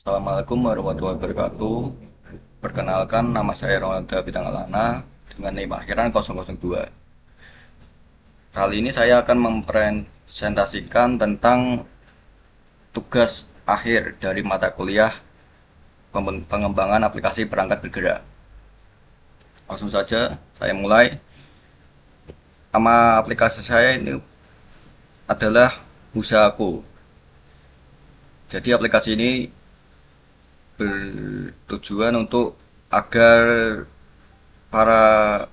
Assalamualaikum warahmatullahi wabarakatuh. Perkenalkan, nama saya Ronalda Bitangalana dengan NIM akhiran 002. Kali ini saya akan mempresentasikan tentang tugas akhir dari mata kuliah pengembangan aplikasi perangkat bergerak. Langsung saja, saya mulai. Nama aplikasi saya ini adalah Usahaku. Jadi aplikasi ini bertujuan untuk agar para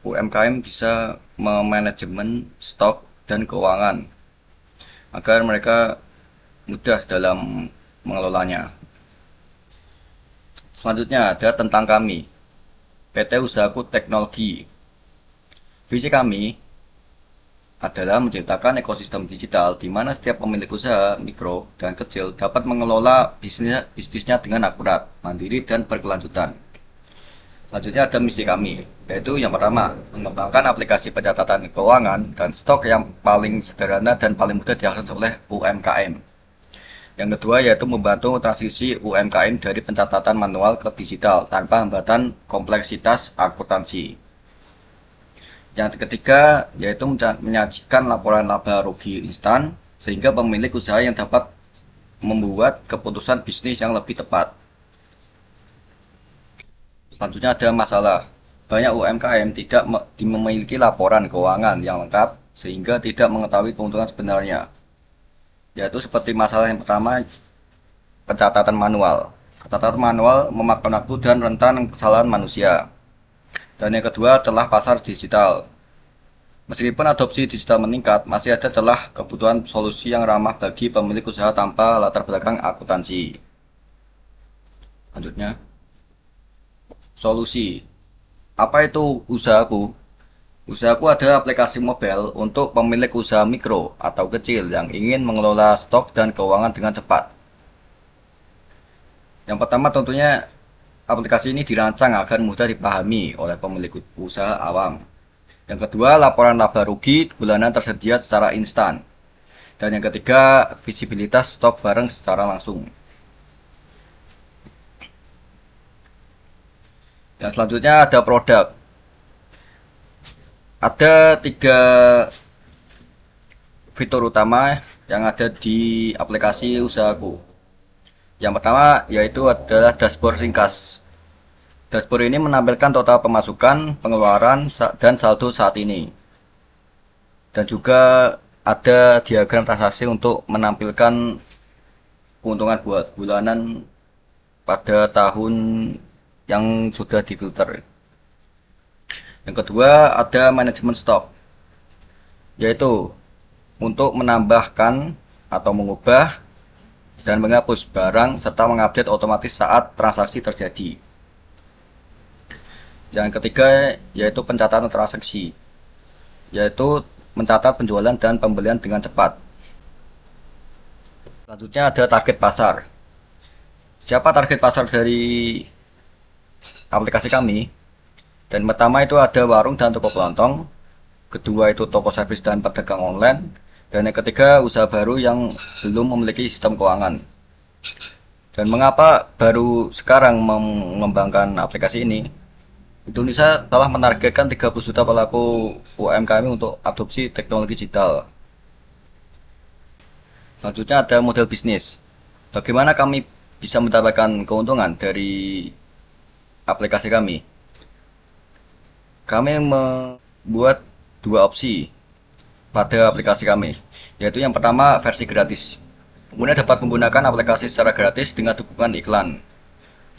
UMKM bisa memanajemen stok dan keuangan agar mereka mudah dalam mengelolanya. Selanjutnya ada tentang kami, PT Usahaku Teknologi. Visi kami adalah menciptakan ekosistem digital di mana setiap pemilik usaha mikro dan kecil dapat mengelola bisnisnya dengan akurat, mandiri, dan berkelanjutan. Selanjutnya ada misi kami, yaitu yang pertama, mengembangkan aplikasi pencatatan keuangan dan stok yang paling sederhana dan paling mudah diakses oleh UMKM. Yang kedua yaitu membantu transisi UMKM dari pencatatan manual ke digital tanpa hambatan kompleksitas akuntansi. Yang ketiga yaitu menyajikan laporan laba rugi instan sehingga pemilik usaha yang dapat membuat keputusan bisnis yang lebih tepat. Selanjutnya ada masalah. Banyak UMKM tidak memiliki laporan keuangan yang lengkap sehingga tidak mengetahui keuntungan sebenarnya. Yaitu seperti masalah yang pertama, pencatatan manual. Pencatatan manual memakan waktu dan rentan kesalahan manusia. Dan yang kedua, celah pasar digital. Meskipun adopsi digital meningkat, masih ada celah kebutuhan solusi yang ramah bagi pemilik usaha tanpa latar belakang akuntansi. Selanjutnya, solusi. Apa itu usahaku? Usahaku adalah aplikasi mobile untuk pemilik usaha mikro atau kecil yang ingin mengelola stok dan keuangan dengan cepat. Yang pertama tentunya aplikasi ini dirancang agar mudah dipahami oleh pemilik usaha awam. Yang kedua, laporan laba rugi bulanan tersedia secara instan. Dan yang ketiga, visibilitas stok barang secara langsung. Yang selanjutnya ada produk. Ada tiga fitur utama yang ada di aplikasi usahaku. Yang pertama yaitu adalah dashboard ringkas. Dashboard ini menampilkan total pemasukan, pengeluaran, dan saldo saat ini. Dan juga ada diagram transaksi untuk menampilkan keuntungan buat bulanan pada tahun yang sudah difilter. Yang kedua ada manajemen stok, yaitu untuk menambahkan atau mengubah dan menghapus barang serta mengupdate otomatis saat transaksi terjadi. Yang ketiga yaitu pencatatan transaksi, yaitu mencatat penjualan dan pembelian dengan cepat. Selanjutnya ada target pasar. Siapa target pasar dari aplikasi kami? Dan pertama itu ada warung dan toko kelontong, kedua itu toko servis dan pedagang online, dan yang ketiga usaha baru yang belum memiliki sistem keuangan. Dan mengapa baru sekarang mengembangkan aplikasi ini? Indonesia telah menargetkan 30 juta pelaku UMKM untuk adopsi teknologi digital. Selanjutnya ada model bisnis. Bagaimana kami bisa mendapatkan keuntungan dari aplikasi kami? Kami membuat dua opsi pada aplikasi kami, yaitu yang pertama versi gratis. Pengguna dapat menggunakan aplikasi secara gratis dengan dukungan iklan,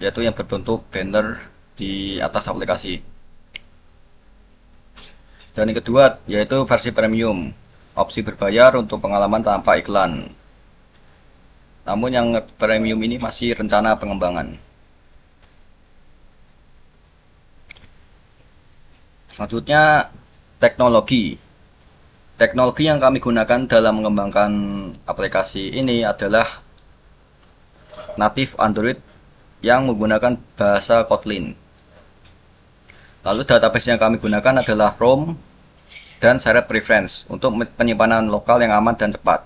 yaitu yang berbentuk banner di atas aplikasi. Dan yang kedua yaitu versi premium, opsi berbayar untuk pengalaman tanpa iklan. Namun yang premium ini masih rencana pengembangan. Selanjutnya teknologi. Teknologi yang kami gunakan dalam mengembangkan aplikasi ini adalah native Android yang menggunakan bahasa Kotlin. Lalu database yang kami gunakan adalah ROM dan shared preference untuk penyimpanan lokal yang aman dan cepat.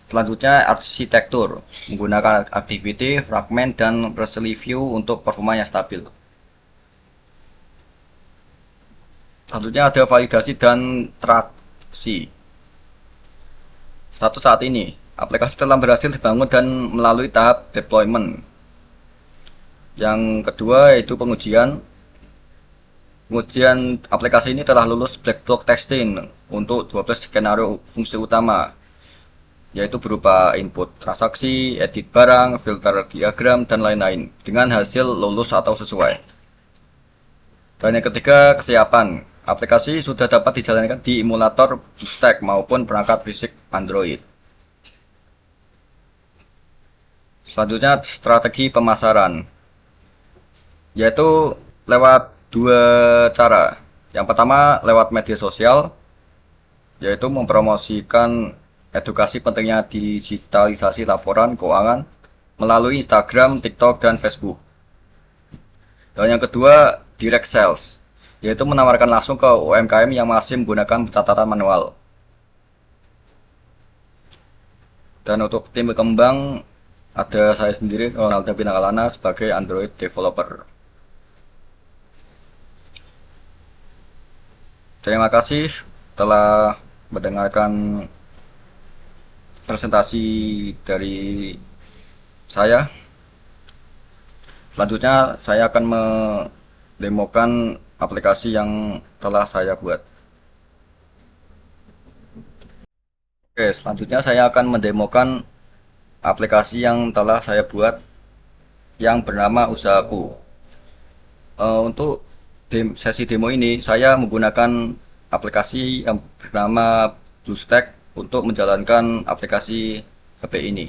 Selanjutnya arsitektur, menggunakan activity, fragment, dan recursive view untuk performa yang stabil. Selanjutnya ada validasi dan traksi. Status saat ini, aplikasi telah berhasil dibangun dan melalui tahap deployment. Yang kedua yaitu pengujian. Pengujian aplikasi ini telah lulus black box testing untuk 12 skenario fungsi utama, yaitu berupa input transaksi, edit barang, filter diagram, dan lain-lain, dengan hasil lulus atau sesuai. Dan yang ketiga, kesiapan. Aplikasi sudah dapat dijalankan di emulator BlueStack maupun perangkat fisik Android. Selanjutnya, strategi pemasaran, yaitu lewat dua cara. Yang pertama, lewat media sosial, yaitu mempromosikan edukasi pentingnya digitalisasi laporan keuangan melalui Instagram, TikTok, dan Facebook. Dan yang kedua, direct sales, yaitu menawarkan langsung ke UMKM yang masih menggunakan pencatatan manual. Dan untuk tim berkembang, ada saya sendiri, Ronaldo Pinagalana, sebagai Android developer. Terima kasih telah mendengarkan presentasi dari saya. Selanjutnya saya akan mendemokan aplikasi yang telah saya buat. Oke, selanjutnya saya akan mendemokan aplikasi yang telah saya buat yang bernama Usahaku. Untuk sesi demo ini saya menggunakan aplikasi yang bernama BlueStack untuk menjalankan aplikasi HP ini.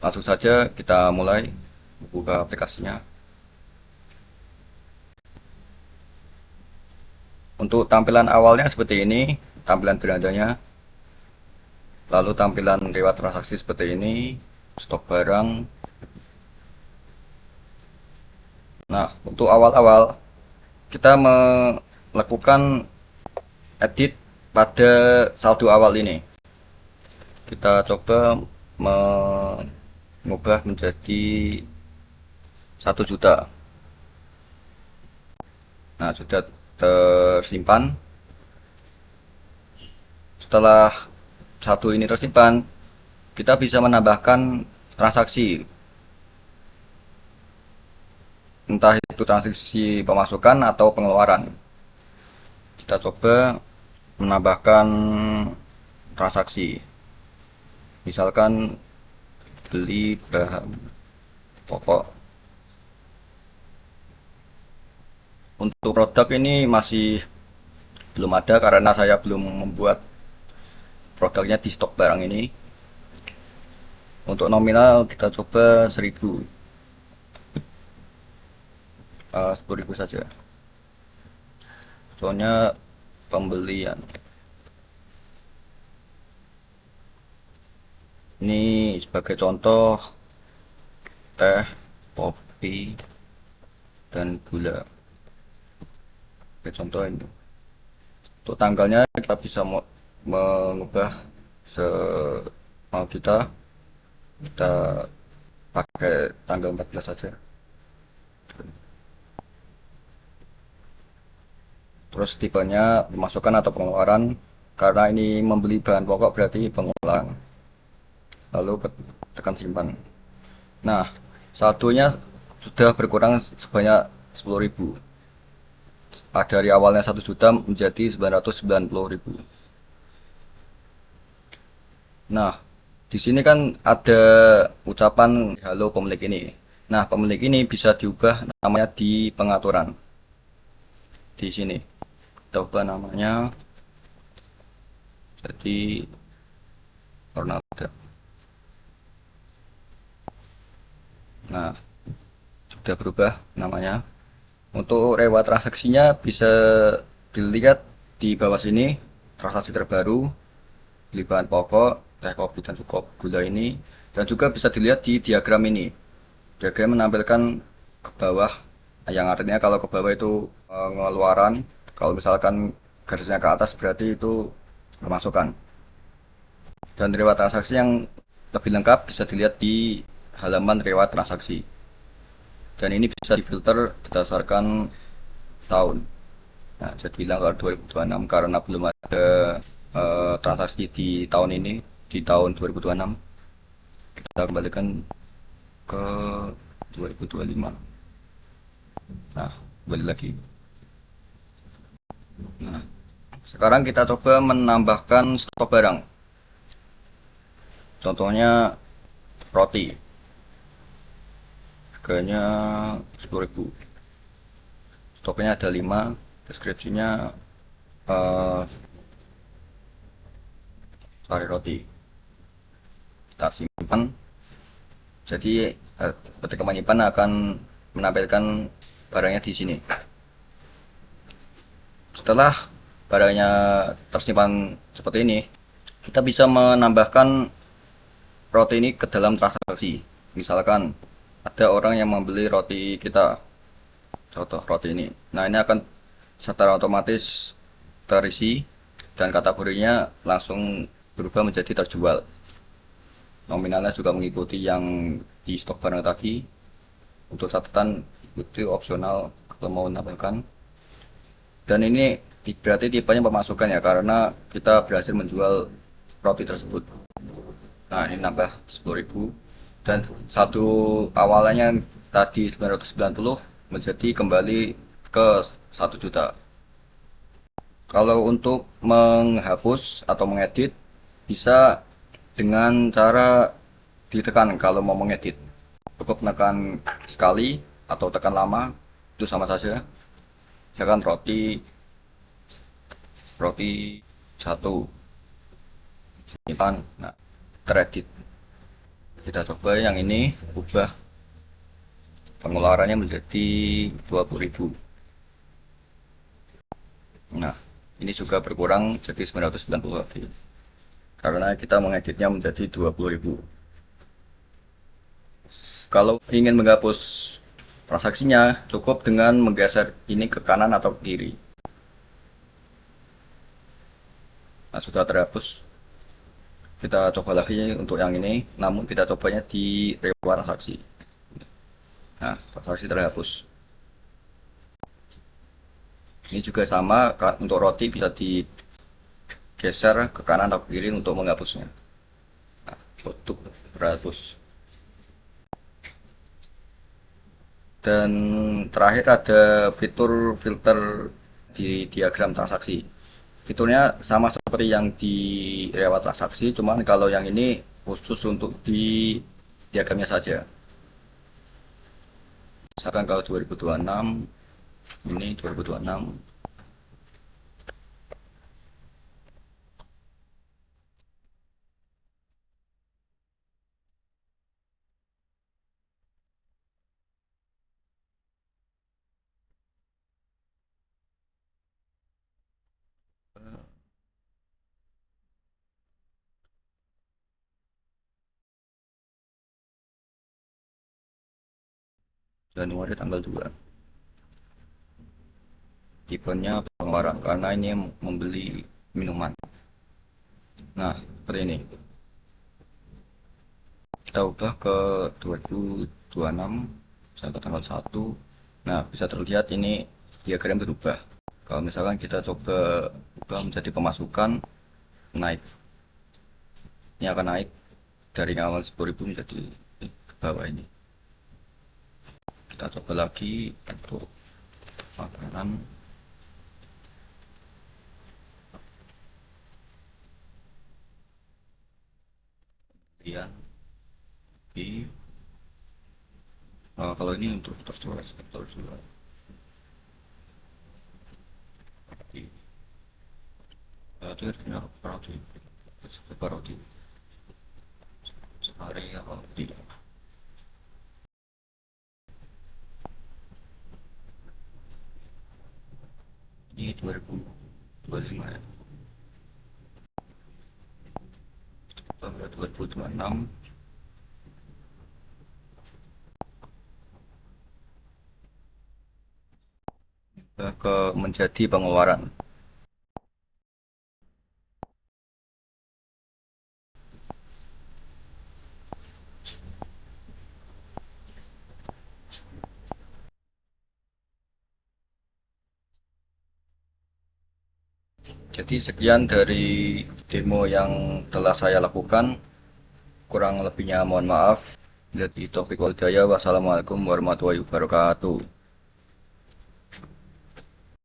Langsung saja kita mulai buka aplikasinya. Untuk tampilan awalnya seperti ini, tampilan belandanya. Lalu tampilan lewat transaksi seperti ini, stok barang. Nah, untuk awal-awal kita melakukan edit pada saldo awal ini. Kita coba mengubah menjadi 1 juta. Nah, sudah tersimpan. Setelah satu ini tersimpan, kita bisa menambahkan transaksi, entah itu transaksi pemasukan atau pengeluaran. Kita coba menambahkan transaksi, misalkan beli bahan pokok. Untuk produk ini masih belum ada karena saya belum membuat produknya di stok barang ini. Untuk nominal kita coba 1000, 10.000 saja. Soalnya pembelian ini sebagai contoh teh, kopi, dan gula. Sebagai contoh ini. Untuk tanggalnya kita bisa mengubah semau kita pakai tanggal 14 saja. Terus tipenya pemasukan atau pengeluaran, karena ini membeli bahan pokok berarti pengulang. Lalu tekan simpan. Nah, saldonya sudah berkurang sebanyak 10.000. Dari awalnya 1 juta menjadi 990.000. Nah, di sini kan ada ucapan halo pemilik ini. Nah, pemilik ini bisa diubah namanya di pengaturan. Di sini kita ubah namanya jadi Ronaldo. Nah, sudah berubah namanya. Untuk reward transaksinya bisa dilihat di bawah sini, transaksi terbaru, beli bahan pokok, teh, kopi, dan cukup gula ini. Dan juga bisa dilihat di diagram ini. Diagram menampilkan ke bawah, yang artinya kalau ke bawah itu pengeluaran, kalau misalkan garisnya ke atas berarti itu pemasukan. Dan riwayat transaksi yang lebih lengkap bisa dilihat di halaman riwayat transaksi. Dan ini bisa difilter berdasarkan tahun. Nah, jadi tanggal 2026 karena belum ada transaksi di tahun ini, di tahun 2026, kita kembalikan ke 2025. Nah, kembali lagi. Nah, sekarang kita coba menambahkan stok barang. Contohnya roti, harganya 10.000. Stoknya ada 5, deskripsinya eh, sari roti. Kita simpan. Jadi ketika menyimpan akan menampilkan barangnya di sini. Setelah barangnya tersimpan seperti ini, kita bisa menambahkan roti ini ke dalam transaksi. Misalkan ada orang yang membeli roti kita, contoh roti ini. Nah, ini akan secara otomatis terisi dan kategorinya langsung berubah menjadi terjual. Nominalnya juga mengikuti yang di stok barang tadi. Untuk catatan itu opsional kalau mau menambahkan. Dan ini berarti tipenya pemasukan ya, karena kita berhasil menjual roti tersebut. Nah, ini nambah 10.000 dan satu awalnya tadi 990 menjadi kembali ke 1 juta. Kalau untuk menghapus atau mengedit bisa dengan cara ditekan kalau mau mengedit. Cukup tekan sekali atau tekan lama itu sama saja. Misalkan roti roti satu simpan, nah teredit. Kita coba yang ini, ubah pengeluarannya menjadi 20.000. Nah, ini juga berkurang jadi 990 lagi karena kita mengeditnya menjadi 20.000. Kalau ingin menghapus transaksinya cukup dengan menggeser ini ke kanan atau ke kiri. Nah, sudah terhapus. Kita coba lagi untuk yang ini, namun kita cobanya di riwayat transaksi. Nah, transaksi terhapus. Ini juga sama, untuk roti bisa digeser ke kanan atau ke kiri untuk menghapusnya. Nah, untuk terhapus. Dan terakhir ada fitur filter di diagram transaksi. Fiturnya sama seperti yang di riwayat transaksi, cuman kalau yang ini khusus untuk di diagramnya saja. Misalkan kalau 2026, ini 2026. Januari tanggal 2. Tipenya pengeluaran karena ini membeli minuman. Nah, seperti ini. Kita ubah ke 2026 sampai tanggal 1. Nah, bisa terlihat ini diagram berubah. Kalau misalkan kita coba ubah menjadi pemasukan, naik. Ini akan naik dari awal 10.000 menjadi ke bawah ini. Kita coba lagi untuk makanan. Kemudian di kalau ini untuk terjual terjual di itu harusnya roti seperti roti sehari apa tidak. Ini 2025 ya, pada 2026 ke menjadi pengeluaran. Jadi sekian dari demo yang telah saya lakukan. Kurang lebihnya mohon maaf. Wassalamualaikum warahmatullahi wabarakatuh.